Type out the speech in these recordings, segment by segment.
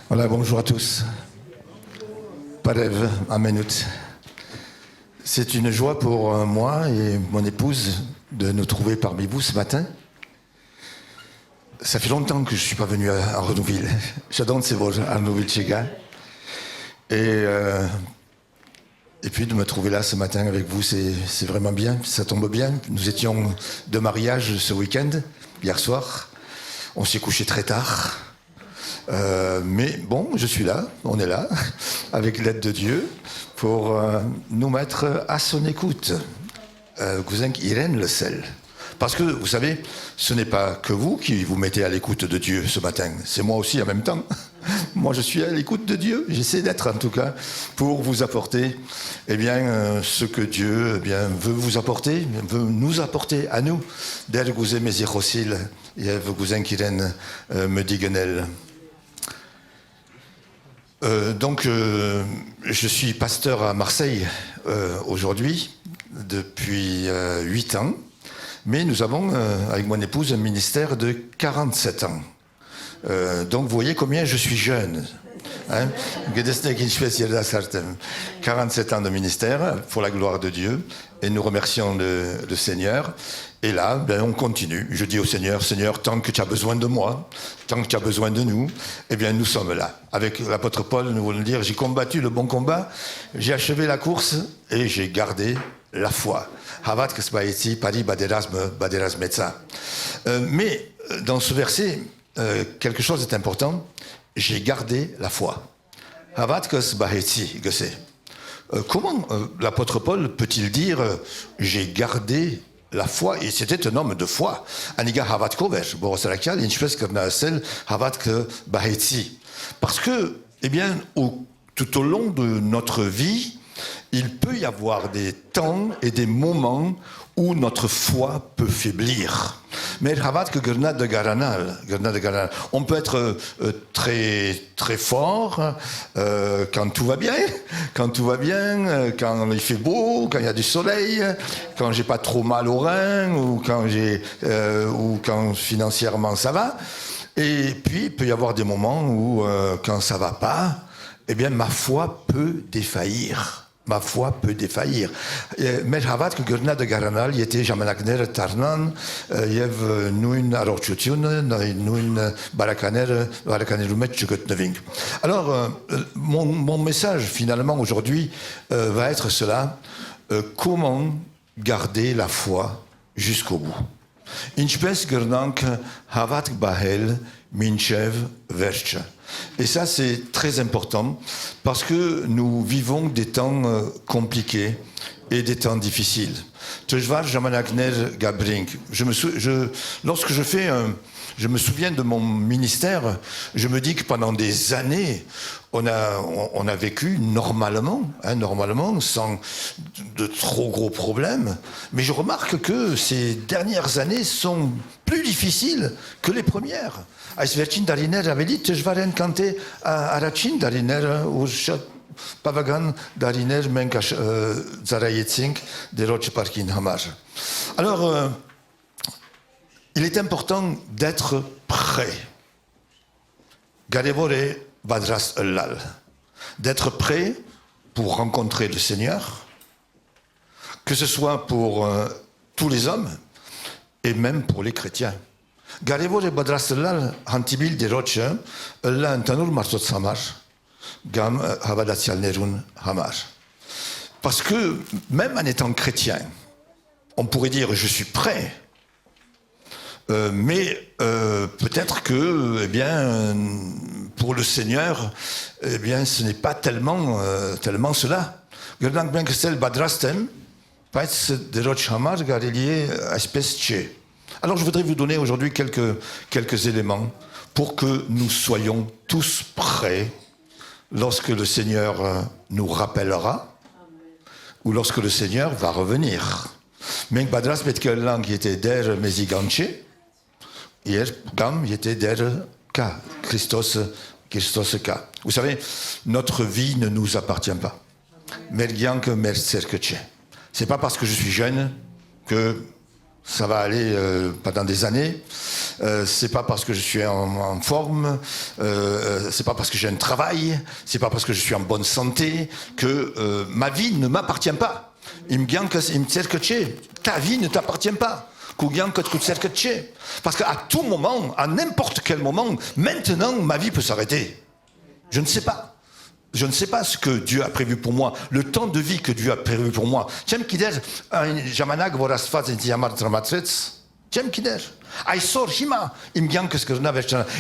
Voilà, bonjour à tous. Parev, Amenut. C'est une joie pour moi et mon épouse de nous trouver parmi vous ce matin. Ça fait longtemps que je ne suis pas venu à Arnouville. J'adore ces voix, Arnouville Chega. Et puis de me trouver là ce matin avec vous, c'est vraiment bien, ça tombe bien. Nous étions de mariage ce week-end, hier soir. On s'est couché très tard. Mais bon, je suis là, on est là, avec l'aide de Dieu, pour nous mettre à son écoute. Cousin Irène Le Sel. Parce que, vous savez, ce n'est pas que vous qui vous mettez à l'écoute de Dieu ce matin, c'est moi aussi en même temps. Moi, je suis à l'écoute de Dieu, j'essaie d'être en tout cas, pour vous apporter ce que Dieu veut vous apporter, veut nous apporter à nous. Der Gouze Mézirosil, Yev Cousin Irène me digenel. Donc, je suis pasteur à Marseille aujourd'hui, depuis 8 ans, mais nous avons, avec mon épouse, un ministère de 47 ans. Donc, vous voyez combien je suis jeune. 47 ans de ministère, pour la gloire de Dieu, et nous remercions le Seigneur. Et là, on continue. Je dis au Seigneur, Seigneur, tant que tu as besoin de moi, tant que tu as besoin de nous, nous sommes là. Avec l'apôtre Paul, nous voulons dire, j'ai combattu le bon combat, j'ai achevé la course et j'ai gardé la foi. Mais dans ce verset, quelque chose est important. J'ai gardé la foi. Comment l'apôtre Paul peut-il dire j'ai gardé la foi? Et c'était un homme de foi. Parce que, tout au long de notre vie, il peut y avoir des temps et des moments où notre foi peut faiblir. Mais on peut être très, très fort quand tout va bien, quand il fait beau, quand il y a du soleil, quand j'ai pas trop mal aux reins ou quand financièrement ça va. Et puis il peut y avoir des moments où quand ça va pas, ma foi peut défaillir. Ma foi peut défaillir. Mais havat que gurna de garanal était jamanakner tarnan yev nuin arorchutiun nuin barakaner rumet chukotneving. Alors mon message finalement aujourd'hui va être cela: comment garder la foi jusqu'au bout. Inchpes gurnank havat bahel minchev verche. Et ça, c'est très important parce que nous vivons des temps compliqués et des temps difficiles. Lorsque je me souviens de mon ministère, je me dis que pendant des années, on a vécu normalement, sans de trop gros problèmes. Mais je remarque que ces dernières années sont plus difficiles que les premières. Aisvercin dariner avait dit, je vais rencanter à Arachin dariner ou Pavagan dariner menkash zarayetsink de roch parkin hamar. Alors, il est important d'être prêt. Garevore badras lal. D'être prêt pour rencontrer le Seigneur, que ce soit pour tous les hommes et même pour les chrétiens. Garevore badras lal hantibil de roch la antanur marsot samar gam havadatsial nerun hamar. Parce que même en étant chrétien, on pourrait dire je suis prêt. Mais peut-être que, pour le Seigneur, ce n'est pas tellement cela. Alors je voudrais vous donner aujourd'hui quelques éléments pour que nous soyons tous prêts lorsque le Seigneur nous rappellera ou lorsque le Seigneur va revenir. Mais badras metkelang qui était der meziganche. Hier, Gam, il était der K, Christos K. Vous savez, notre vie ne nous appartient pas. Mergiank mercerkeche. C'est pas parce que je suis jeune que ça va aller pendant des années. c'est pas parce que je suis en forme, c'est pas parce que j'ai un travail, c'est pas parce que je suis en bonne santé que ma vie ne m'appartient pas. Ta vie ne t'appartient pas. Parce qu'à tout moment, à n'importe quel moment, maintenant, ma vie peut s'arrêter. Je ne sais pas. Je ne sais pas ce que Dieu a prévu pour moi, le temps de vie que Dieu a prévu pour moi.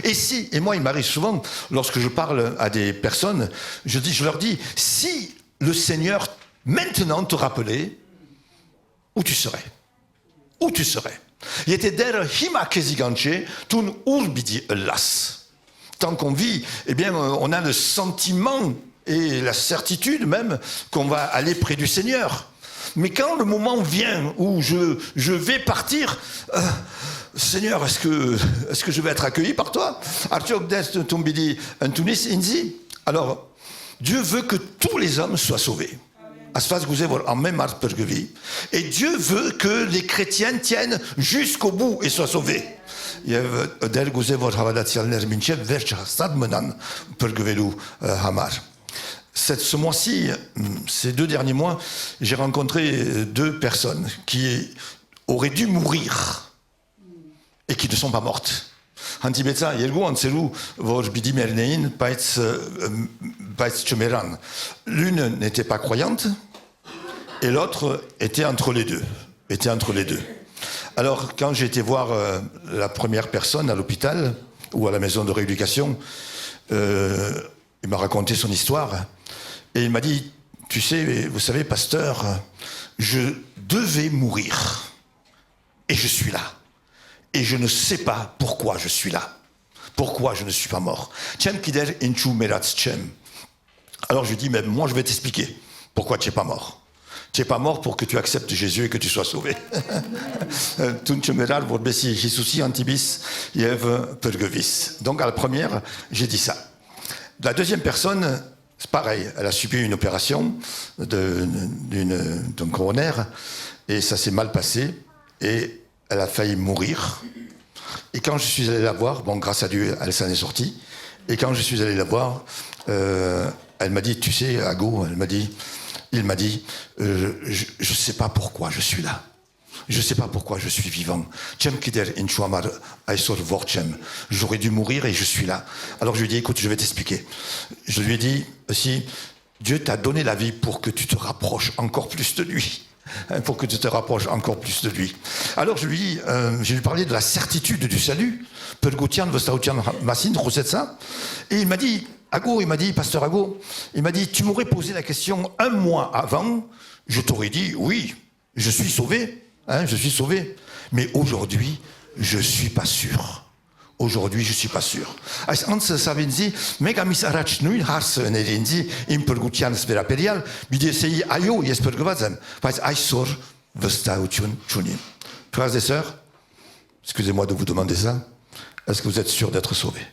Et si, et moi il m'arrive souvent, lorsque je parle à des personnes, je leur dis, si le Seigneur maintenant te rappelait, où tu serais? Où tu serais? Tant qu'on vit, eh bien, on a le sentiment et la certitude même qu'on va aller près du Seigneur. Mais quand le moment vient où je vais partir, Seigneur, est-ce que je vais être accueilli par toi? Alors, Dieu veut que tous les hommes soient sauvés. Et Dieu veut que les chrétiens tiennent jusqu'au bout et soient sauvés. Ce mois-ci, ces 2 derniers mois, j'ai rencontré 2 personnes qui auraient dû mourir et qui ne sont pas mortes. L'une n'était pas croyante et l'autre était entre les deux. Alors, quand j'ai été voir la première personne à l'hôpital ou à la maison de rééducation, il m'a raconté son histoire et il m'a dit, tu sais, vous savez, pasteur, je devais mourir et je suis là. Et je ne sais pas pourquoi je suis là. Pourquoi je ne suis pas mort. Alors je lui dis, mais moi je vais t'expliquer pourquoi tu n'es pas mort. Tu n'es pas mort pour que tu acceptes Jésus et que tu sois sauvé. Donc à la première, j'ai dit ça. La deuxième personne, c'est pareil, elle a subi une opération d'un coronaire et ça s'est mal passé et elle a failli mourir. Et quand je suis allé la voir, bon, grâce à Dieu, elle s'en est sortie. Et quand je suis allé la voir, elle m'a dit, tu sais, Ago, il m'a dit, je ne sais pas pourquoi je suis là. Je ne sais pas pourquoi je suis vivant. J'aurais dû mourir et je suis là. Alors je lui ai dit, écoute, je vais t'expliquer. Je lui ai dit aussi, Dieu t'a donné la vie pour que tu te rapproches encore plus de lui. Pour que tu te rapproches encore plus de lui. Alors je lui parlais de la certitude du salut. Et il m'a dit, pasteur Ago, il m'a dit, tu m'aurais posé la question 1 mois avant, je t'aurais dit, oui, je suis sauvé, je suis sauvé. Mais aujourd'hui, je ne suis pas sûr. Aujourd'hui, je ne suis pas sûr. Frères et sœurs, excusez-moi de vous demander ça, est-ce que vous êtes sûrs d'être sauvés?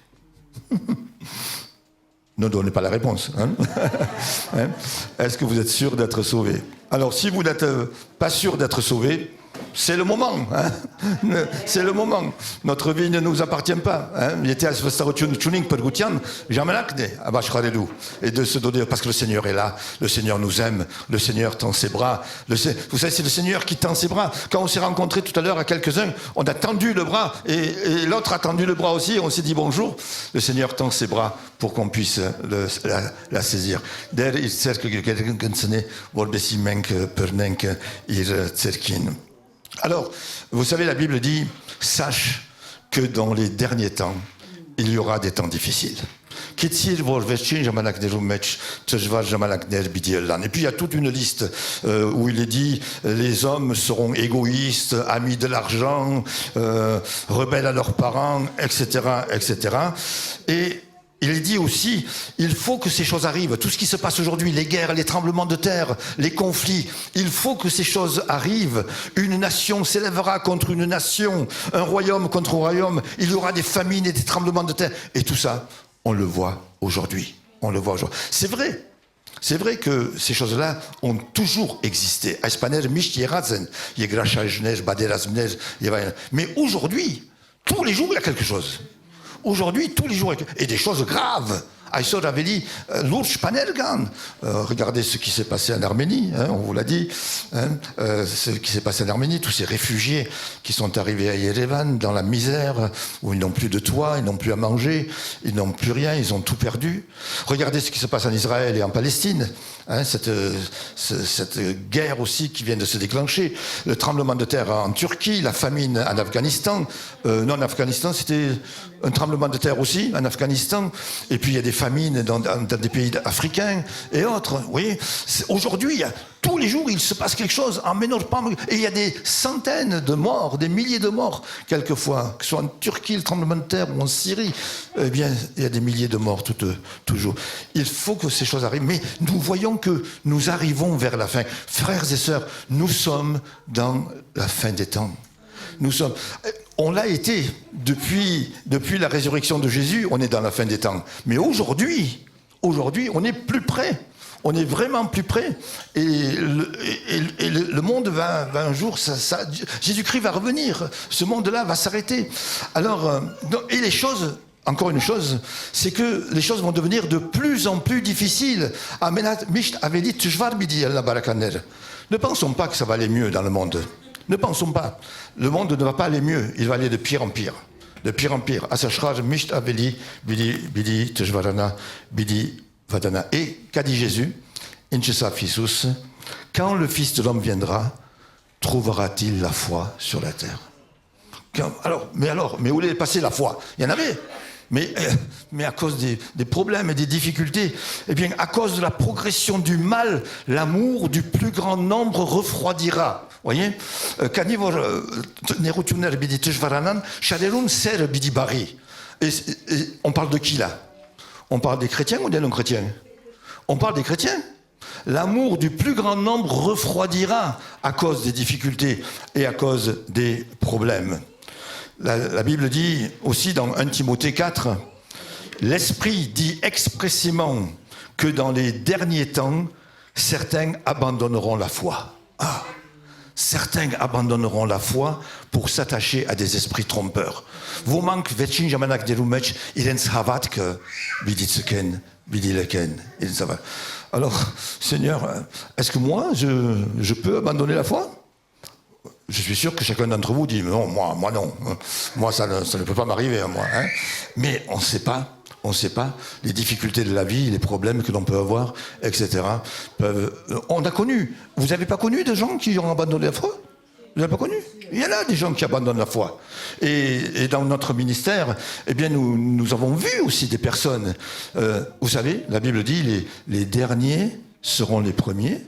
Ne donnez pas la réponse. Est-ce que vous êtes sûrs d'être sauvés? Alors, si vous n'êtes pas sûr d'être sauvés, c'est le moment, c'est le moment. Notre vie ne nous appartient pas. Et de se donner, parce que le Seigneur est là, le Seigneur nous aime, le Seigneur tend ses bras. Vous savez, c'est le Seigneur qui tend ses bras. Quand on s'est rencontrés tout à l'heure à quelques-uns, on a tendu le bras et l'autre a tendu le bras aussi. On s'est dit bonjour. Le Seigneur tend ses bras pour qu'on puisse la saisir. Alors, vous savez, la Bible dit, sache que dans les derniers temps, il y aura des temps difficiles. Et puis il y a toute une liste où il est dit, les hommes seront égoïstes, amis de l'argent, rebelles à leurs parents, etc., etc. Et il est dit aussi, il faut que ces choses arrivent. Tout ce qui se passe aujourd'hui, les guerres, les tremblements de terre, les conflits, il faut que ces choses arrivent. Une nation s'élèvera contre une nation, un royaume contre un royaume. Il y aura des famines et des tremblements de terre. Et tout ça, on le voit aujourd'hui. On le voit aujourd'hui. C'est vrai. C'est vrai que ces choses-là ont toujours existé. Mais aujourd'hui, tous les jours, il y a quelque chose. Aujourd'hui, tous les jours, et des choses graves. Aïssor avait dit, l'Urch Panelgan. Regardez ce qui s'est passé en Arménie, hein, on vous l'a dit. Hein, ce qui s'est passé en Arménie, tous ces réfugiés qui sont arrivés à Yerevan dans la misère, où ils n'ont plus de toit, ils n'ont plus à manger, ils n'ont plus rien, ils ont tout perdu. Regardez ce qui se passe en Israël et en Palestine. Hein, cette guerre aussi qui vient de se déclencher. Le tremblement de terre en Turquie, la famine en Afghanistan. Non, en Afghanistan, c'était un tremblement de terre aussi, en Afghanistan. Et puis il y a des famines dans des pays africains et autres. Vous voyez, aujourd'hui, tous les jours, il se passe quelque chose en Ménopam. Et il y a des centaines de morts, des milliers de morts, quelquefois, que ce soit en Turquie, le tremblement de terre, ou en Syrie. Eh bien, il y a des milliers de morts toujours. Il faut que ces choses arrivent. Mais nous voyons que nous arrivons vers la fin. Frères et sœurs, nous sommes dans la fin des temps. On l'a été depuis la résurrection de Jésus, on est dans la fin des temps. Mais aujourd'hui, on est plus près. On est vraiment plus près. Et le monde va un jour, Jésus-Christ va revenir. Ce monde-là va s'arrêter. Alors, et les choses, encore une chose, c'est que les choses vont devenir de plus en plus difficiles. Ne pensons pas que ça va aller mieux dans le monde. Ne pensons pas. Le monde ne va pas aller mieux. Il va aller de pire en pire. De pire en pire. Et qu'a dit Jésus? Quand le Fils de l'homme viendra, trouvera-t-il la foi sur la terre? Mais où est passée la foi? Il y en avait. Mais à cause des problèmes et des difficultés, eh bien, à cause de la progression du mal, l'amour du plus grand nombre refroidira. Vous voyez, on parle de qui là? On parle des chrétiens ou des non-chrétiens? On parle des chrétiens. L'amour du plus grand nombre refroidira à cause des difficultés et à cause des problèmes. La Bible dit aussi dans 1 Timothée 4, l'Esprit dit expressément que dans les derniers temps, certains abandonneront la foi. Ah, certains abandonneront la foi pour s'attacher à des esprits trompeurs. Vous manque vecin jamanak de rumech, irens havat que biditsken, bidileken, alors, Seigneur, est-ce que moi, je peux abandonner la foi? Je suis sûr que chacun d'entre vous dit, non, moi non. Moi, ça ne peut pas m'arriver à moi. Hein. Mais on ne sait pas les difficultés de la vie, les problèmes que l'on peut avoir, etc. On a connu. Vous n'avez pas connu de gens qui ont abandonné la foi? Vous n'avez pas connu? Il y en a des gens qui abandonnent la foi. Et dans notre ministère, eh bien, nous avons vu aussi des personnes. Vous savez, la Bible dit, les derniers seront les premiers,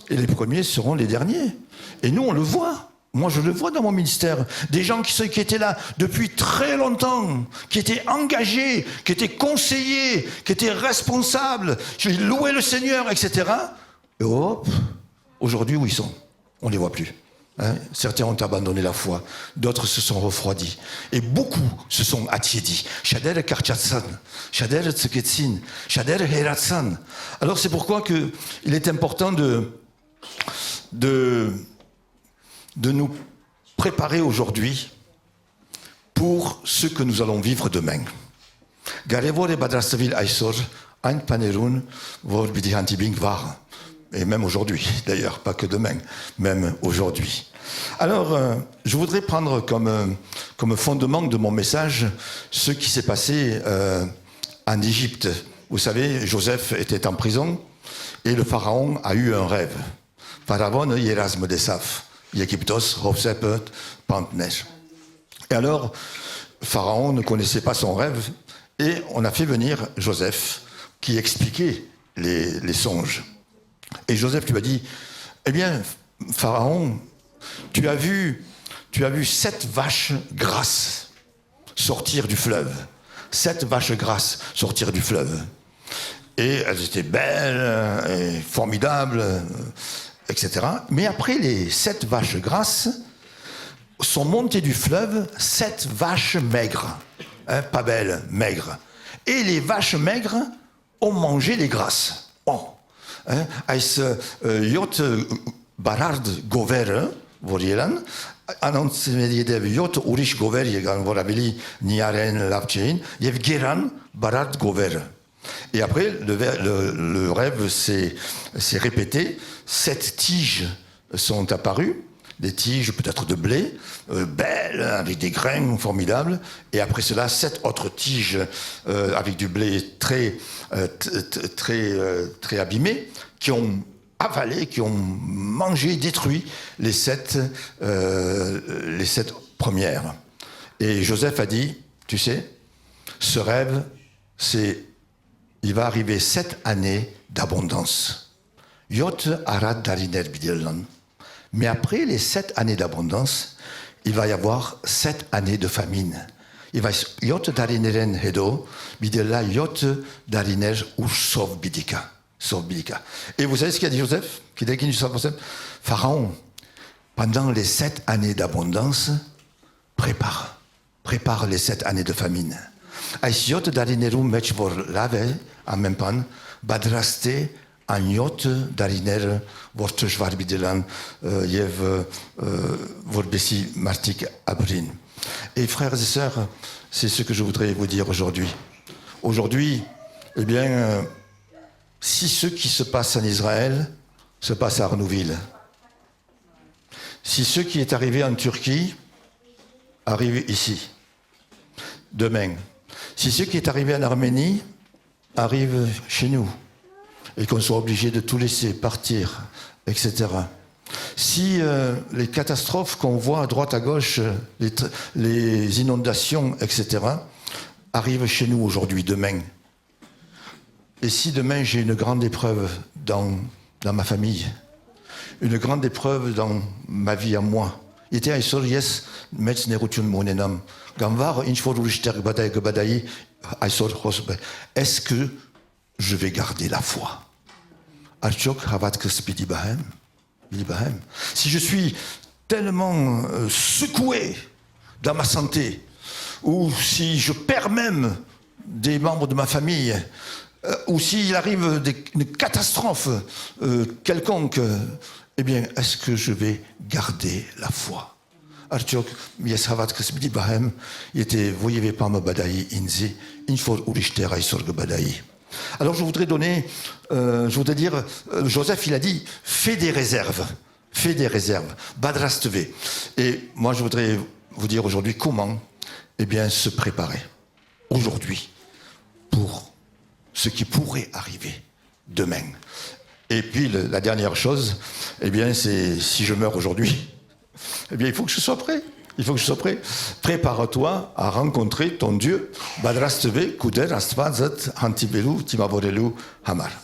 et les premiers seront les derniers. Et nous, on le voit. Moi, je le vois dans mon ministère. Des gens qui étaient là depuis très longtemps, qui étaient engagés, qui étaient conseillers, qui étaient responsables, qui louaient le Seigneur, etc. Et hop, aujourd'hui, où ils sont? On ne les voit plus. Hein? Certains ont abandonné la foi, d'autres se sont refroidis. Et beaucoup se sont attiédis. Shader karchatsan, shader tseketsin, shader heratsan. Alors c'est pourquoi il est important de nous préparer aujourd'hui pour ce que nous allons vivre demain. Et même aujourd'hui, d'ailleurs, pas que demain, même aujourd'hui. Alors, je voudrais prendre comme fondement de mon message ce qui s'est passé en Égypte. Vous savez, Joseph était en prison et le pharaon a eu un rêve. Pharaon Yerasme de Saf. Yégyptos, Hofsepet, Pantnesh. Et alors, Pharaon ne connaissait pas son rêve et on a fait venir Joseph qui expliquait les songes. Et Joseph lui a dit, eh bien, Pharaon, tu as vu 7 vaches grasses sortir du fleuve. 7 vaches grasses sortir du fleuve. Et elles étaient belles et formidables, etc. Mais après les 7 vaches grasses, sont montées du fleuve 7 vaches maigres. Hein, pas belles, maigres. Et les vaches maigres ont mangé les grasses. Oh. Hein, jot barard govere, vorieran, Anonsmedev yot urish gover yegan voravili niaren lapchein yev geran barat gover. Et après, le rêve s'est répété. 7 tiges sont apparues, des tiges peut-être de blé, belles, avec des grains formidables. Et après cela, 7 autres tiges avec du blé très abîmé, qui ont avalé, qui ont mangé, détruit les 7 premières. Et Joseph a dit, tu sais, ce rêve, il va arriver 7 années d'abondance. Yot arad dariner bidelan. Mais après les 7 années d'abondance, il va y avoir 7 années de famine. Il va yot darineren hedo, bidela yot dariner ursov bidika. Et vous savez ce qu'a dit Joseph? Pharaon, pendant les 7 années d'abondance, prépare les 7 années de famine. Aisiot darineru mechvor lave, en même temps, badraste aniot dariner vortejvar bidelan yev vorbesi martik abrin. Et frères et sœurs, c'est ce que je voudrais vous dire aujourd'hui. Aujourd'hui, eh bien, si ce qui se passe en Israël se passe à Arnouville, si ce qui est arrivé en Turquie arrive ici, demain, si ce qui est arrivé en Arménie arrive chez nous, et qu'on soit obligé de tout laisser partir, etc. Si les catastrophes qu'on voit à droite à gauche, les inondations, etc., arrivent chez nous aujourd'hui, demain, et si demain j'ai une grande épreuve dans ma famille, une grande épreuve dans ma vie à moi, est-ce que je vais garder la foi? Si je suis tellement secoué dans ma santé, ou si je perds même des membres de ma famille, ou s'il arrive une catastrophe quelconque, eh bien, est-ce que je vais garder la foi? Alors je voudrais dire, Joseph il a dit, fais des réserves, badrasteve. Et moi je voudrais vous dire aujourd'hui comment, eh bien, se préparer aujourd'hui pour ce qui pourrait arriver demain. Et puis la dernière chose, eh bien, c'est si je meurs aujourd'hui, eh bien, il faut que je sois prêt. Prépare-toi à rencontrer ton Dieu.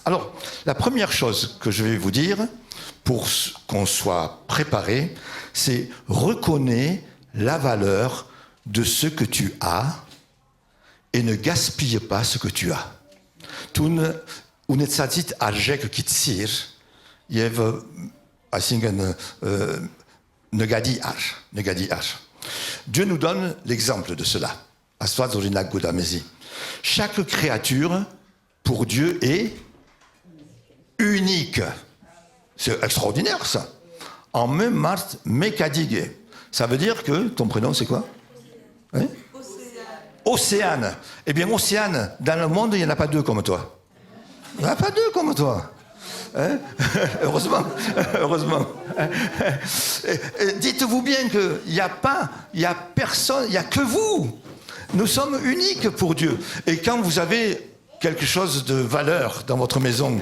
Alors, la première chose que je vais vous dire, pour qu'on soit préparé, c'est reconnais la valeur de ce que tu as et ne gaspille pas ce que tu as. Dieu nous donne l'exemple de cela. Chaque créature, pour Dieu, est unique. C'est extraordinaire, ça. En même mart mekadige. Ça veut dire que ton prénom, c'est quoi? Hein? Océane. Eh bien, Océane, dans le monde, il n'y en a pas 2 comme toi. Il n'y en a pas 2 comme toi. Hein? Heureusement. Dites-vous bien qu'il n'y a personne, il n'y a que vous. Nous sommes uniques pour Dieu. Et quand vous avez quelque chose de valeur dans votre maison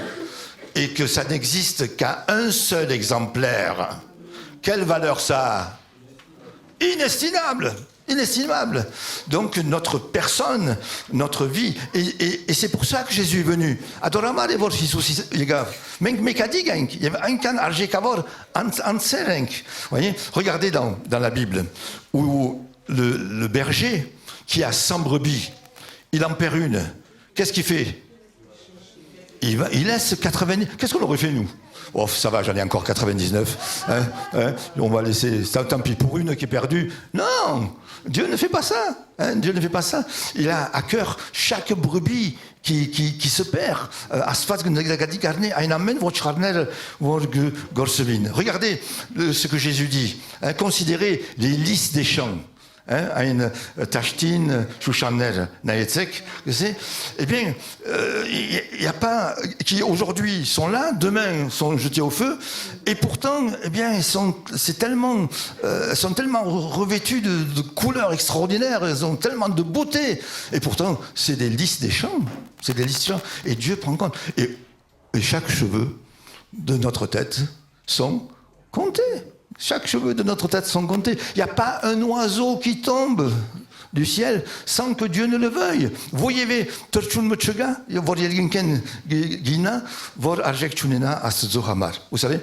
et que ça n'existe qu'à un seul exemplaire, quelle valeur ça a? Inestimable. Donc notre personne, notre vie, et c'est pour ça que Jésus est venu. Voyez, regardez dans la Bible où le berger qui a 100 brebis, il en perd une. Qu'est-ce qu'il fait? Il laisse 90. Qu'est-ce qu'on aurait fait nous? Oh, ça va, j'en ai encore 99. On va laisser, tant pis pour une qui est perdue. Non, Dieu ne fait pas ça. Dieu ne fait pas ça. Il a à cœur chaque brebis qui se perd. Regardez ce que Jésus dit. Considérez les lys des champs. Ein Tachtin, Shushaner, Naetzek, eh bien, il n'y a pas, qui aujourd'hui sont là, demain sont jetés au feu, et pourtant, eh bien, elles sont tellement revêtues de couleurs extraordinaires, elles ont tellement de beauté, et pourtant, c'est des lys des champs, et Dieu prend compte. Et chaque cheveu de notre tête sont comptés. Chaque cheveu de notre tête sont comptés. Il n'y a pas un oiseau qui tombe du ciel sans que Dieu ne le veuille. Vous savez,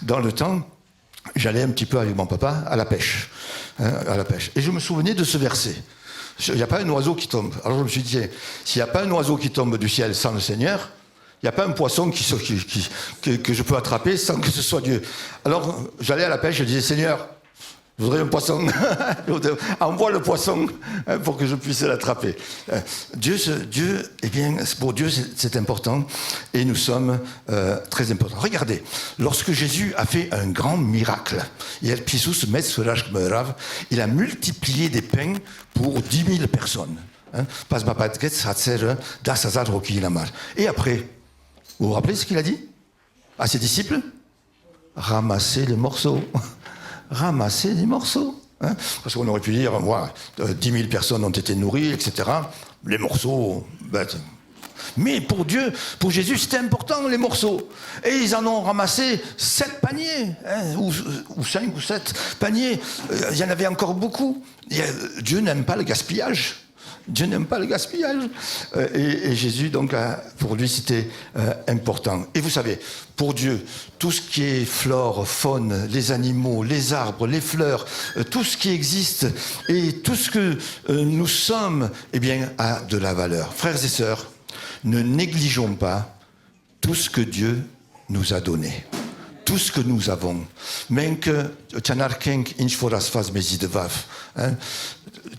dans le temps, j'allais un petit peu avec mon papa à la pêche. Et je me souvenais de ce verset. Il n'y a pas un oiseau qui tombe. Alors je me suis dit, s'il n'y a pas un oiseau qui tombe du ciel sans le Seigneur, il n'y a pas un poisson que je peux attraper sans que ce soit Dieu. Alors, j'allais à la pêche, je disais, Seigneur, je voudrais un poisson. Envoie le poisson pour que je puisse l'attraper. Dieu, eh bien, pour Dieu, c'est important. Et nous sommes très importants. Regardez, lorsque Jésus a fait un grand miracle, il a multiplié des pains pour 10 000 personnes. Et après, vous vous rappelez ce qu'il a dit à ses disciples? Ramassez les morceaux. Ramassez les morceaux. Parce qu'on aurait pu dire, 10 000 personnes ont été nourries, etc. Les morceaux, mais pour Dieu, pour Jésus, c'était important, les morceaux. Et ils en ont ramassé 7 paniers, ou 5 ou 7 paniers. Il y en avait encore beaucoup. Dieu n'aime pas le gaspillage. Dieu n'aime pas le gaspillage. Et Jésus, donc, pour lui, c'était important. Et vous savez, pour Dieu, tout ce qui est flore, faune, les animaux, les arbres, les fleurs, tout ce qui existe et tout ce que nous sommes, eh bien, a de la valeur. Frères et sœurs, ne négligeons pas tout ce que Dieu nous a donné. Tout ce que nous avons.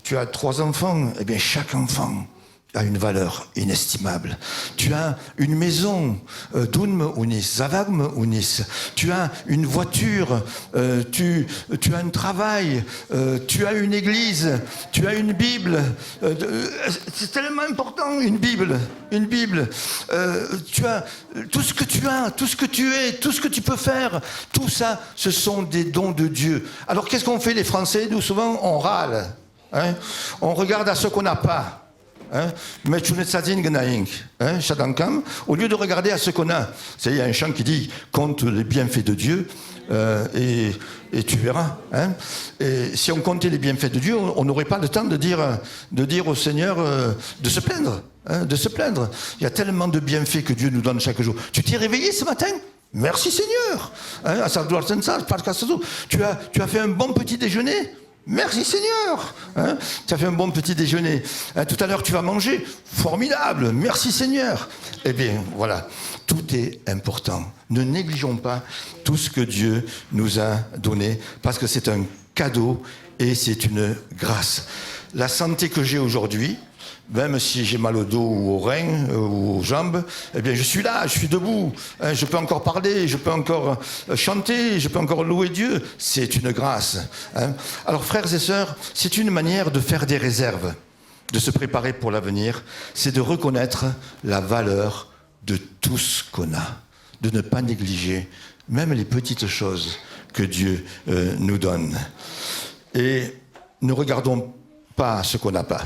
Tu as 3 enfants, eh bien chaque enfant a une valeur inestimable. Tu as une maison, Dunme Unis, Zavagme Unis. Tu as une voiture, tu as un travail, tu as une église, tu as une Bible. C'est tellement important, une Bible. Tu as tout ce que tu as, tout ce que tu es, tout ce que tu peux faire. Tout ça, ce sont des dons de Dieu. Alors qu'est-ce qu'on fait les Français? Nous souvent on râle. On regarde à ce qu'on n'a pas. Au lieu de regarder à ce qu'on a. Il y a un chant qui dit « Compte les bienfaits de Dieu et tu verras. » Et si on comptait les bienfaits de Dieu, on n'aurait pas le temps de dire au Seigneur de se plaindre. De se plaindre. Il y a tellement de bienfaits que Dieu nous donne chaque jour. Tu t'es réveillé ce matin? Merci Seigneur. Tu as fait un bon petit déjeuner? Merci Seigneur. Tu as fait un bon petit déjeuner. Tout à l'heure tu vas manger. Formidable. Merci Seigneur. Eh bien voilà, tout est important. Ne négligeons pas tout ce que Dieu nous a donné parce que c'est un cadeau et c'est une grâce. La santé que j'ai aujourd'hui, même si j'ai mal au dos ou aux reins ou aux jambes, eh bien je suis là, je suis debout, je peux encore parler, je peux encore chanter, je peux encore louer Dieu. C'est une grâce. Alors frères et sœurs, c'est une manière de faire des réserves, de se préparer pour l'avenir, c'est de reconnaître la valeur de tout ce qu'on a, de ne pas négliger même les petites choses que Dieu nous donne. Et ne regardons pas à ce qu'on n'a pas.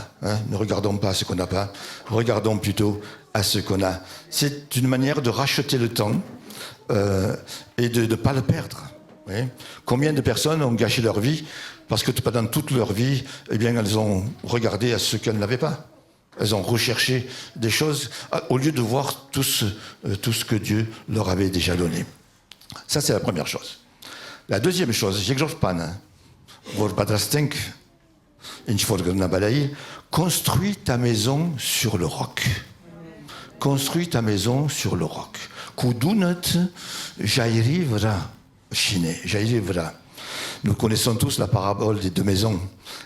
Ne regardons pas à ce qu'on n'a pas. Regardons plutôt à ce qu'on a. C'est une manière de racheter le temps et de ne pas le perdre. Oui. Combien de personnes ont gâché leur vie parce que pendant toute leur vie, eh bien, elles ont regardé à ce qu'elles n'avaient pas. Elles ont recherché des choses au lieu de voir tout ce que Dieu leur avait déjà donné. Ça, c'est la première chose. La deuxième chose, construis ta maison sur le roc. Construis ta maison sur le roc. kudunet jairivra shine, jairivra. Nous connaissons tous la parabole des deux maisons.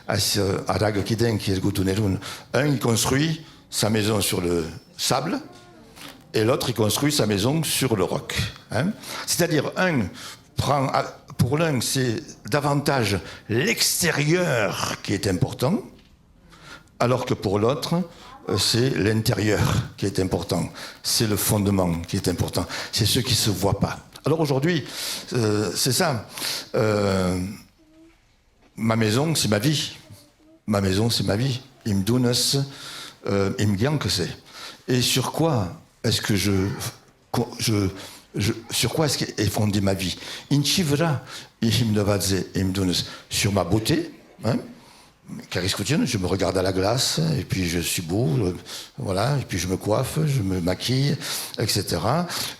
Arag Kiden qui est Gutunerun. Un, il construit sa maison sur le sable, et l'autre, il construit sa maison sur le roc. Hein? C'est-à-dire, pour l'un, c'est davantage l'extérieur qui est important, alors que pour l'autre, c'est l'intérieur qui est important. C'est le fondement qui est important. C'est ce qui ne se voit pas. Alors aujourd'hui, c'est ça. Ma maison, c'est ma vie. Ma maison, c'est ma vie. Imdunes, imgiankese. Et sur quoi est-ce que sur quoi est-ce qu'est fondée ma vie? Inchivra, ihimnevadze, imdunes. Sur ma beauté, hein? Car je me regarde à la glace, et puis je suis beau, voilà, et puis je me coiffe, je me maquille, etc.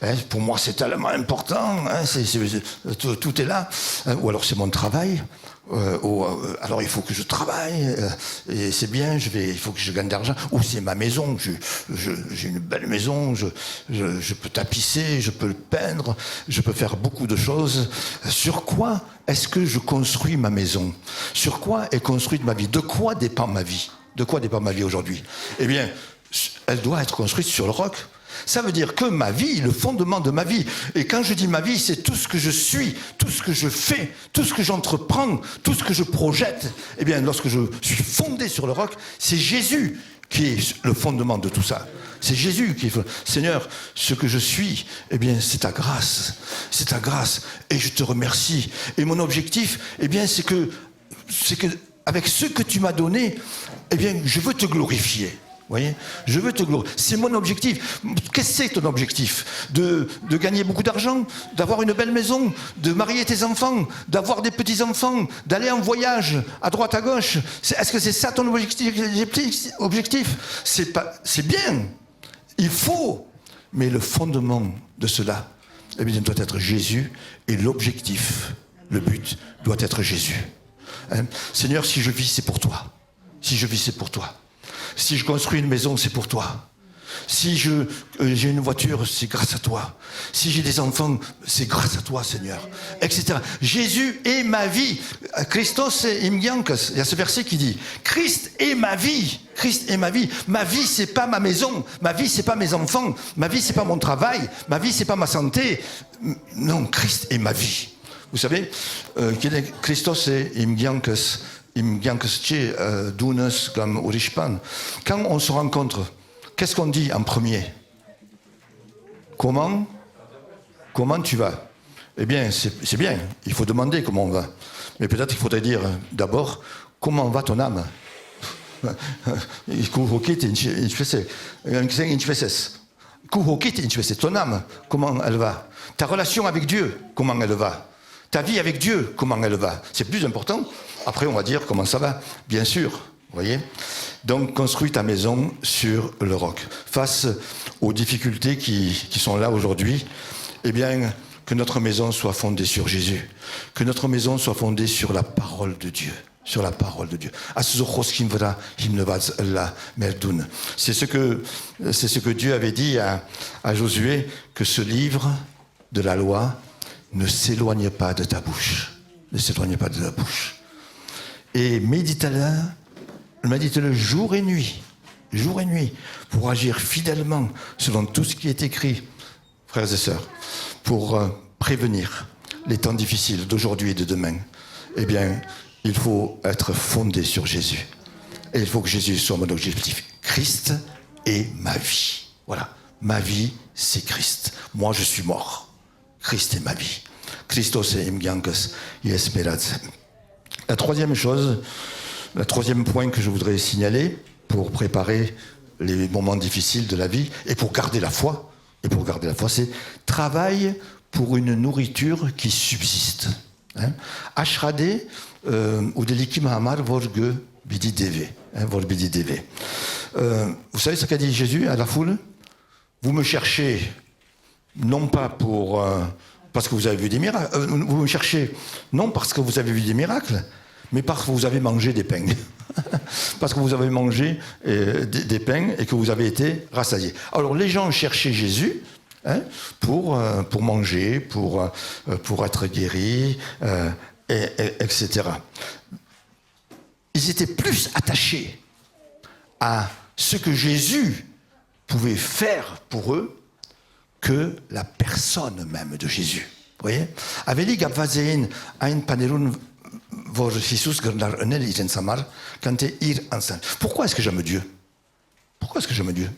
Hein, pour moi, c'est tellement important, hein, tout est là. Hein, ou alors c'est mon travail. Alors il faut que je travaille, et c'est bien, il faut que je gagne de l'argent. Ou c'est ma maison, j'ai une belle maison, je peux tapisser, je peux le peindre, je peux faire beaucoup de choses. Sur quoi est-ce que je construis ma maison? Sur quoi est construite ma vie? De quoi dépend ma vie? De quoi dépend ma vie aujourd'hui? Eh bien, elle doit être construite sur le roc. Ça veut dire que ma vie, le fondement de ma vie, et quand je dis ma vie, c'est tout ce que je suis, tout ce que je fais, tout ce que j'entreprends, tout ce que je projette. Eh bien, lorsque je suis fondé sur le roc, c'est Jésus qui est le fondement de tout ça. C'est Jésus qui est... Seigneur, ce que je suis, eh bien, c'est ta grâce. C'est ta grâce. Et je te remercie. Et mon objectif, eh bien, c'est que avec ce que tu m'as donné, eh bien, je veux te glorifier. Voyez, je veux te glorifier. C'est mon objectif. Qu'est-ce que c'est ton objectif? De gagner beaucoup d'argent, d'avoir une belle maison, de marier tes enfants, d'avoir des petits-enfants, d'aller en voyage à droite, à gauche. Est-ce que c'est ça ton objectif? C'est bien. Il faut. Mais le fondement de cela, eh bien, doit être Jésus, et l'objectif, le but, doit être Jésus. Hein? Seigneur, si je vis, c'est pour toi. Si je vis, c'est pour toi. Si je construis une maison, c'est pour toi. Si j'ai une voiture, c'est grâce à toi. Si j'ai des enfants, c'est grâce à toi, Seigneur. Etc. Jésus est ma vie. Christos imgiankes. Il y a ce verset qui dit Christ est ma vie. Christ est ma vie. Ma vie, c'est pas ma maison. Ma vie, c'est pas mes enfants. Ma vie, c'est pas mon travail. Ma vie, c'est pas ma santé. Non, Christ est ma vie. Vous savez, Christos imgiankes. Quand on se rencontre, qu'est-ce qu'on dit en premier? Comment tu vas? Eh bien, c'est bien, il faut demander comment on va. Mais peut-être qu'il faudrait dire d'abord, comment va ton âme? Ton âme, comment elle va? Ta relation avec Dieu, comment elle va? Ta vie avec Dieu, comment elle va? C'est plus important. Après, on va dire comment ça va, bien sûr. Vous voyez? Donc, construis ta maison sur le roc. Face aux difficultés qui sont là aujourd'hui, eh bien, que notre maison soit fondée sur Jésus. Que notre maison soit fondée sur la parole de Dieu. Sur la parole de Dieu. C'est ce que Dieu avait dit à Josué, que ce livre de la loi ne s'éloigne pas de ta bouche. Ne s'éloigne pas de ta bouche. Et médite-le jour et nuit, pour agir fidèlement selon tout ce qui est écrit, frères et sœurs, pour prévenir les temps difficiles d'aujourd'hui et de demain. Eh bien, il faut être fondé sur Jésus. Et il faut que Jésus soit mon objectif. Christ est ma vie. Voilà. Ma vie, c'est Christ. Moi, je suis mort. Christ est ma vie. Christos et imgiankes y esperanza. La troisième chose, le troisième point que je voudrais signaler pour préparer les moments difficiles de la vie et pour garder la foi, c'est travail pour une nourriture qui subsiste. Ashrade ou delikim hamar vorge bidi deve. Vous savez ce qu'a dit Jésus à la foule? Vous me cherchez non pas parce que vous avez vu des miracles, vous me cherchez non parce que vous avez vu des miracles, mais parce que vous avez mangé des pains. Parce que vous avez mangé des pains et que vous avez été rassasiés. Alors les gens cherchaient Jésus hein, pour manger, pour être guéris, etc. Ils étaient plus attachés à ce que Jésus pouvait faire pour eux que la personne même de Jésus. Vous voyez? Aveli gapvazein ein panerun vor Jesus gardar ils samar quand ir ensemble. Pourquoi est-ce que j'aime Dieu? Pourquoi est-ce que j'aime Dieu?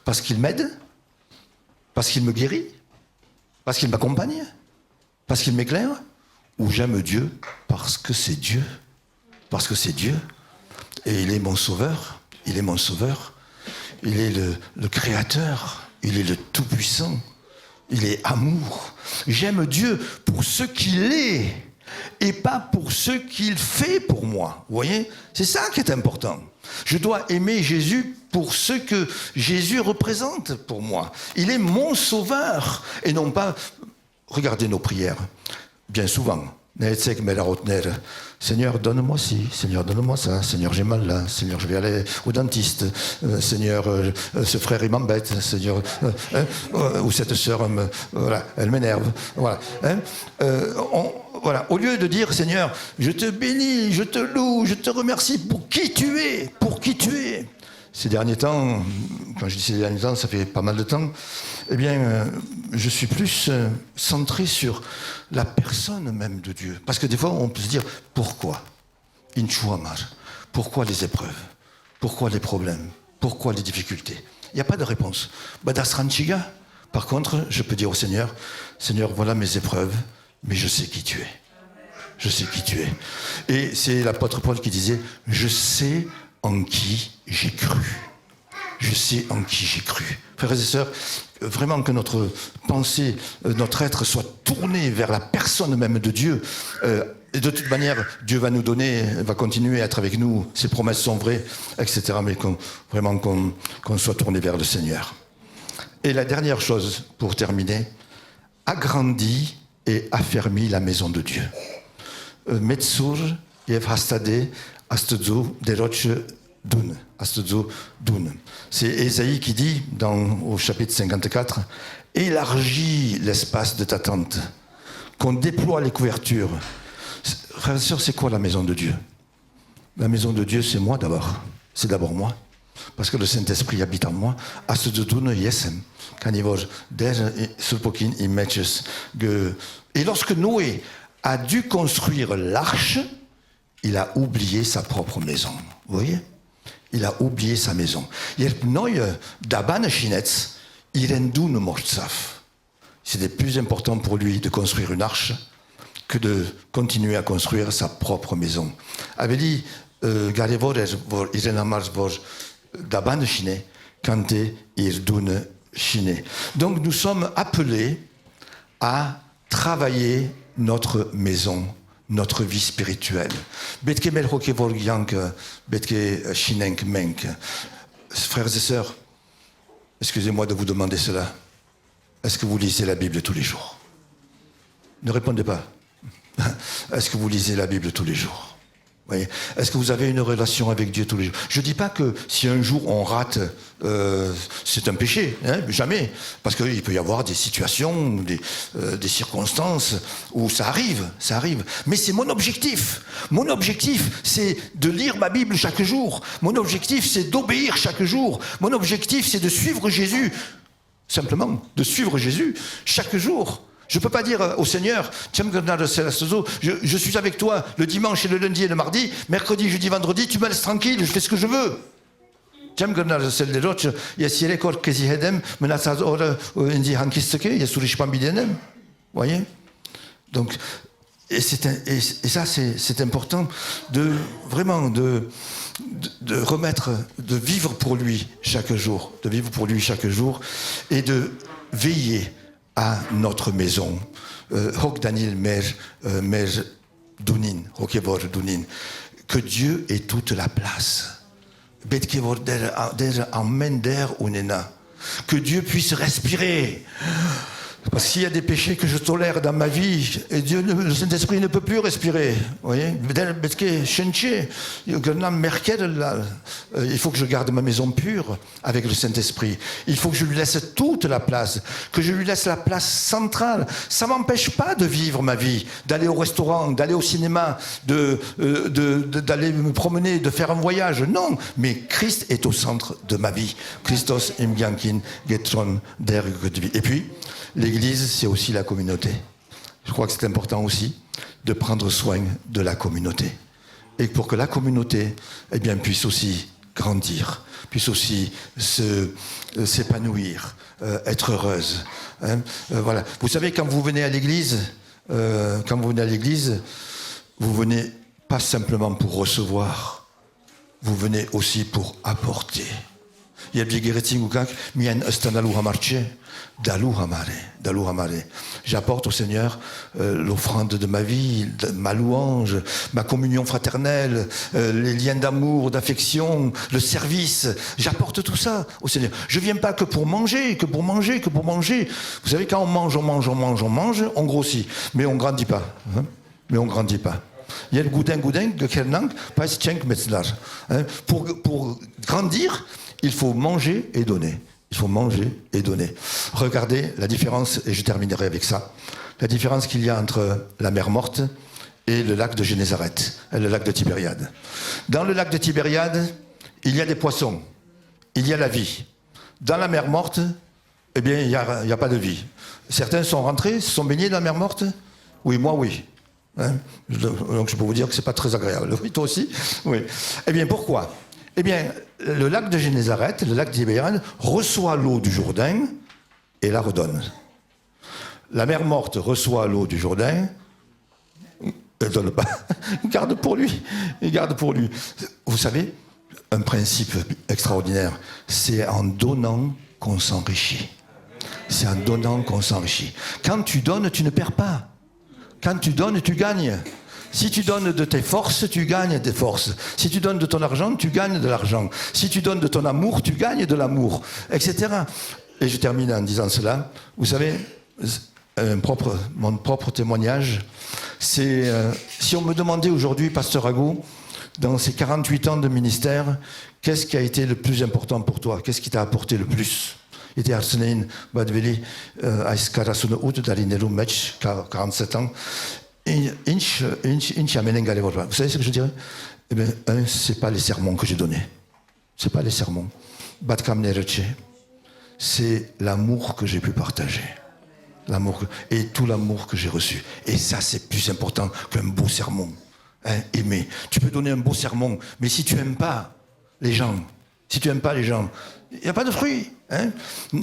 Parce qu'il m'aide? Parce qu'il me guérit? Parce qu'il m'accompagne? Parce qu'il m'éclaire? Ou j'aime Dieu parce que c'est Dieu? Parce que c'est Dieu. Et il est mon sauveur. Il est mon sauveur. Il est le créateur. Il est le tout-puissant. Il est amour. J'aime Dieu pour ce qu'il est et pas pour ce qu'il fait pour moi. Vous voyez? C'est ça qui est important. Je dois aimer Jésus pour ce que Jésus représente pour moi. Il est mon sauveur et non pas... Regardez nos prières. Bien souvent. Seigneur, donne-moi ci. Seigneur, donne-moi ça. Seigneur, j'ai mal là. Seigneur, je vais aller au dentiste. Seigneur, ce frère, il m'embête. Seigneur, ou cette sœur, voilà, elle m'énerve. Voilà. Voilà. Au lieu de dire, Seigneur, je te bénis, je te loue, je te remercie pour qui tu es. Pour qui tu es. Ces derniers temps, quand je dis ces derniers temps, ça fait pas mal de temps, eh bien, je suis plus centré sur la personne même de Dieu. Parce que des fois, on peut se dire, pourquoi? Pourquoi les épreuves? Pourquoi les problèmes? Pourquoi les difficultés? Il n'y a pas de réponse. Badasranchiga, par contre, je peux dire au Seigneur, Seigneur, voilà mes épreuves, mais je sais qui tu es. Je sais qui tu es. Et c'est l'apôtre Paul qui disait, je sais en qui j'ai cru. Je sais en qui j'ai cru. Frères et sœurs, vraiment que notre pensée, notre être soit tourné vers la personne même de Dieu. Et de toute manière, Dieu va nous donner, va continuer à être avec nous. Ses promesses sont vraies, etc. Mais vraiment qu'on soit tourné vers le Seigneur. Et la dernière chose, pour terminer, agrandis et affermis la maison de Dieu. Metzur, Yev Hastade, Astedzo, Deroche, Dun. Astedzo, Dun. C'est Ésaïe qui dit, au chapitre 54, « Élargis l'espace de ta tente, qu'on déploie les couvertures. » Frères et sœurs, c'est quoi la maison de Dieu? La maison de Dieu, c'est moi d'abord. C'est d'abord moi. Parce que le Saint-Esprit habite en moi. Astedzo, Dun, Yesem. Et lorsque Noé a dû construire l'arche, il a oublié sa propre maison. Vous voyez? Il a oublié sa maison. C'était plus important pour lui de construire une arche que de continuer à construire sa propre maison. Donc nous sommes appelés à travailler notre maison, notre vie spirituelle. Frères et sœurs, excusez-moi de vous demander cela. Est-ce que vous lisez la Bible tous les jours? Ne répondez pas. Est-ce que vous lisez la Bible tous les jours? Voyez, est-ce que vous avez une relation avec Dieu tous les jours? Je ne dis pas que si un jour on rate, c'est un péché, hein, jamais. Parce qu'il peut y avoir des situations, des circonstances où ça arrive. Mais c'est mon objectif. Mon objectif, c'est de lire ma Bible chaque jour. Mon objectif, c'est d'obéir chaque jour. Mon objectif, c'est de suivre Jésus. Simplement, de suivre Jésus chaque jour. Je ne peux pas dire au Seigneur, je suis avec toi le dimanche et le lundi et le mardi, mercredi, jeudi, vendredi, tu me laisses tranquille, je fais ce que je veux. Voyez? Donc, et ça, c'est important de vraiment de remettre, de vivre pour lui chaque jour, et de veiller à notre maison. Hok Daniel Mer Dunin, Hokevor Dunin. Que Dieu ait toute la place. Que Dieu puisse respirer. Parce qu'il y a des péchés que je tolère dans ma vie, et Dieu, le Saint-Esprit ne peut plus respirer. Vous voyez? il faut que je garde ma maison pure avec le Saint-Esprit. Il faut que je lui laisse toute la place, que je lui laisse la place centrale. Ça ne m'empêche pas de vivre ma vie, d'aller au restaurant, d'aller au cinéma, d'aller me promener, de faire un voyage. Non, mais Christ est au centre de ma vie. Christos im Biankin Getron der Gudvi. Et puis, l'Église, c'est aussi la communauté. Je crois que c'est important aussi de prendre soin de la communauté. Et pour que la communauté puisse aussi grandir, puisse aussi s'épanouir, être heureuse. Voilà. Vous savez, quand vous venez à l'église, vous venez pas simplement pour recevoir, vous venez aussi pour apporter. J'apporte au Seigneur l'offrande de ma vie, ma louange, ma communion fraternelle, les liens d'amour, d'affection, le service. J'apporte tout ça au Seigneur. Je ne viens pas que pour manger. Vous savez, quand on mange, on grossit. Mais on ne grandit pas. Il y a le goudin, pour grandir, il faut manger et donner. Regardez la différence, et je terminerai avec ça, la différence qu'il y a entre la mer Morte et le lac de Génézareth, le lac de Tibériade. Dans le lac de Tibériade, il y a des poissons, il y a la vie. Dans la mer Morte, il n'y a pas de vie. Certains sont rentrés, se sont baignés dans la mer Morte. Oui, moi, oui. Donc je peux vous dire que ce n'est pas très agréable. Oui, toi aussi. Oui. Pourquoi ? Le lac de Génézareth, le lac de Tibériade, reçoit l'eau du Jourdain et la redonne. La mer Morte reçoit l'eau du Jourdain, elle ne donne pas, il garde pour lui. Vous savez, un principe extraordinaire, c'est en donnant qu'on s'enrichit. Quand tu donnes, tu ne perds pas. Quand tu donnes, tu gagnes. Si tu donnes de tes forces, tu gagnes des forces. Si tu donnes de ton argent, tu gagnes de l'argent. Si tu donnes de ton amour, tu gagnes de l'amour, etc. Et je termine en disant cela. Vous savez, mon propre témoignage, c'est si on me demandait aujourd'hui, Pasteur Ago, dans ces 48 ans de ministère, qu'est-ce qui a été le plus important pour toi ? Qu'est-ce qui t'a apporté le plus ? Il était Arsenain Badveli, Aïskarasun Out, Dalineru Match, 47 ans. Vous savez ce que je dirais ? C'est pas les sermons que j'ai donnés. C'est pas les sermons. C'est l'amour que j'ai pu partager. Et tout l'amour que j'ai reçu. Et ça, c'est plus important qu'un beau sermon. Aimer. Tu peux donner un beau sermon, mais si tu n'aimes pas les gens, il n'y a pas de fruit.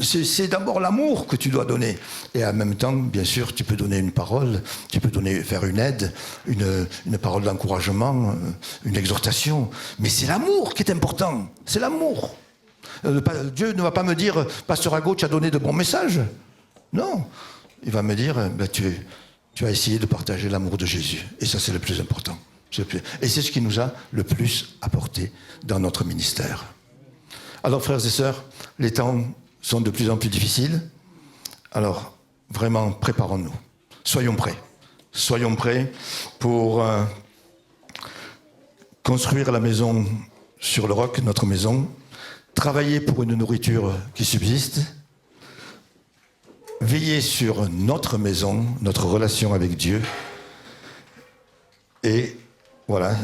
C'est d'abord l'amour que tu dois donner. Et en même temps, bien sûr, tu peux donner une parole, tu peux faire une aide, une parole d'encouragement, une exhortation. Mais c'est l'amour qui est important. C'est l'amour. Dieu ne va pas me dire, Pasteur Ago, tu as donné de bons messages. Non. Il va me dire, tu as essayé de partager l'amour de Jésus. Et ça, c'est le plus important. Et c'est ce qui nous a le plus apporté dans notre ministère. Alors, frères et sœurs, les temps sont de plus en plus difficiles. Alors, vraiment, préparons-nous. Soyons prêts pour construire la maison sur le roc, notre maison, travailler pour une nourriture qui subsiste, veiller sur notre maison, notre relation avec Dieu, et voilà,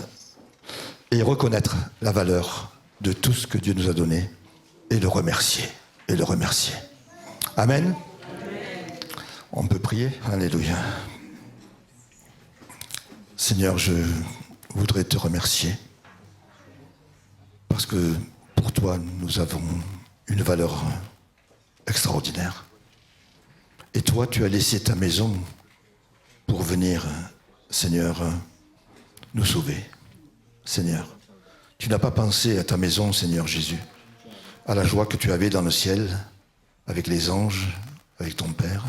et reconnaître la valeur de tout ce que Dieu nous a donné, et le remercier, Amen. On peut prier. Alléluia. Seigneur, je voudrais te remercier, parce que pour toi, nous avons une valeur extraordinaire. Et toi, tu as laissé ta maison pour venir, Seigneur, nous sauver. Seigneur, tu n'as pas pensé à ta maison, Seigneur Jésus, à la joie que tu avais dans le ciel, avec les anges, avec ton Père,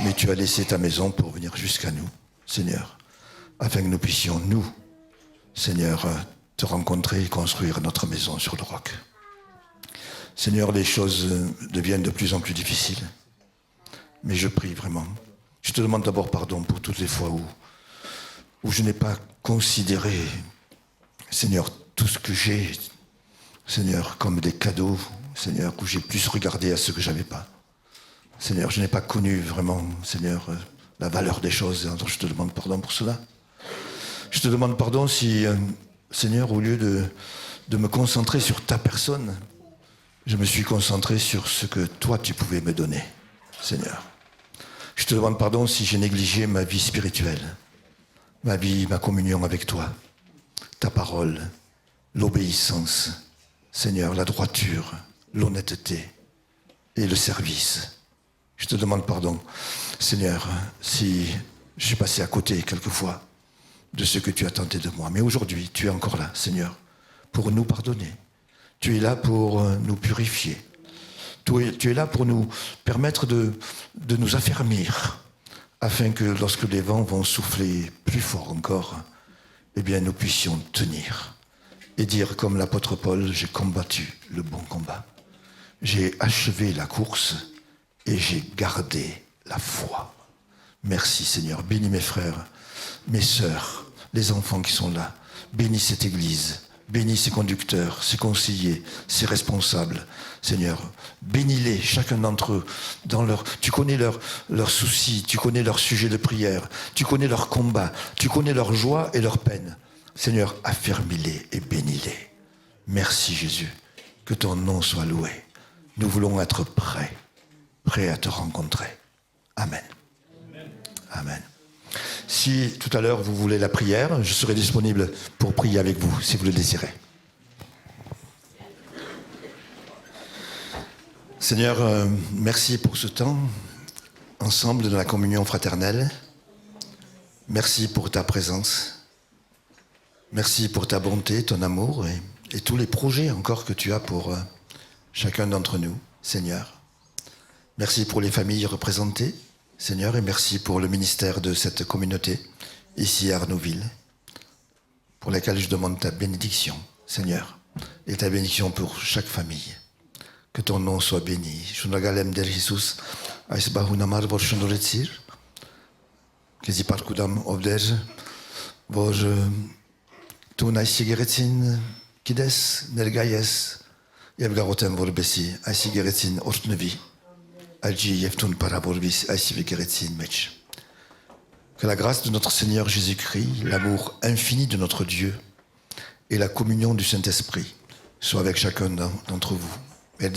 mais tu as laissé ta maison pour venir jusqu'à nous, Seigneur, afin que nous puissions, nous, Seigneur, te rencontrer et construire notre maison sur le roc. Seigneur, les choses deviennent de plus en plus difficiles. Mais je prie vraiment. Je te demande d'abord pardon pour toutes les fois où je n'ai pas considéré, Seigneur, tout ce que j'ai, Seigneur, comme des cadeaux, Seigneur, où j'ai plus regardé à ce que j'avais pas. Seigneur, je n'ai pas connu vraiment, Seigneur, la valeur des choses, alors je te demande pardon pour cela. Je te demande pardon si, Seigneur, au lieu de me concentrer sur ta personne, je me suis concentré sur ce que toi tu pouvais me donner, Seigneur. Je te demande pardon si j'ai négligé ma vie spirituelle, ma vie, ma communion avec toi, ta parole, l'obéissance, Seigneur, la droiture, l'honnêteté et le service. Je te demande pardon, Seigneur, si je suis passé à côté quelquefois de ce que tu attendais de moi. Mais aujourd'hui, tu es encore là, Seigneur, pour nous pardonner. Tu es là pour nous purifier. Tu es là pour nous permettre de nous affermir, afin que lorsque les vents vont souffler plus fort encore, eh bien nous puissions tenir et dire comme l'apôtre Paul, j'ai combattu le bon combat. J'ai achevé la course et j'ai gardé la foi. Merci Seigneur, bénis mes frères, mes sœurs, les enfants qui sont là. Bénis cette église, bénis ses conducteurs, ses conseillers, ses responsables. Seigneur, bénis-les, chacun d'entre eux, tu connais leurs soucis, tu connais leurs sujets de prière, tu connais leurs combats, tu connais leurs joies et leurs peines. Seigneur, affermis-les et bénis-les. Merci Jésus, que ton nom soit loué. Nous voulons être prêts à te rencontrer. Amen. Amen. Si tout à l'heure vous voulez la prière, je serai disponible pour prier avec vous, si vous le désirez. Seigneur, merci pour ce temps ensemble dans la communion fraternelle. Merci pour ta présence. Merci pour ta bonté, ton amour et tous les projets encore que tu as pour chacun d'entre nous, Seigneur. Merci pour les familles représentées, Seigneur, et merci pour le ministère de cette communauté, ici à Arnouville, pour laquelle je demande ta bénédiction, Seigneur, et ta bénédiction pour chaque famille. Que ton nom soit béni. Shunragalem der Jesus, Aisbahunamar Vorshundoretsir, Keziparkudam Obder, Vor Tunaissigeretsin, Kides, Nergayes, Yevgarotem Vorbesi, Aissigeretsin Ortnevi. Que la grâce de notre Seigneur Jésus-Christ, l'amour infini de notre Dieu et la communion du Saint-Esprit soient avec chacun d'entre vous. Que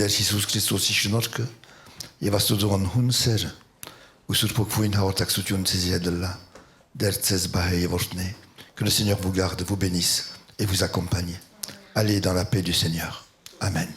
le Seigneur vous garde, vous bénisse et vous accompagne. Allez dans la paix du Seigneur. Amen.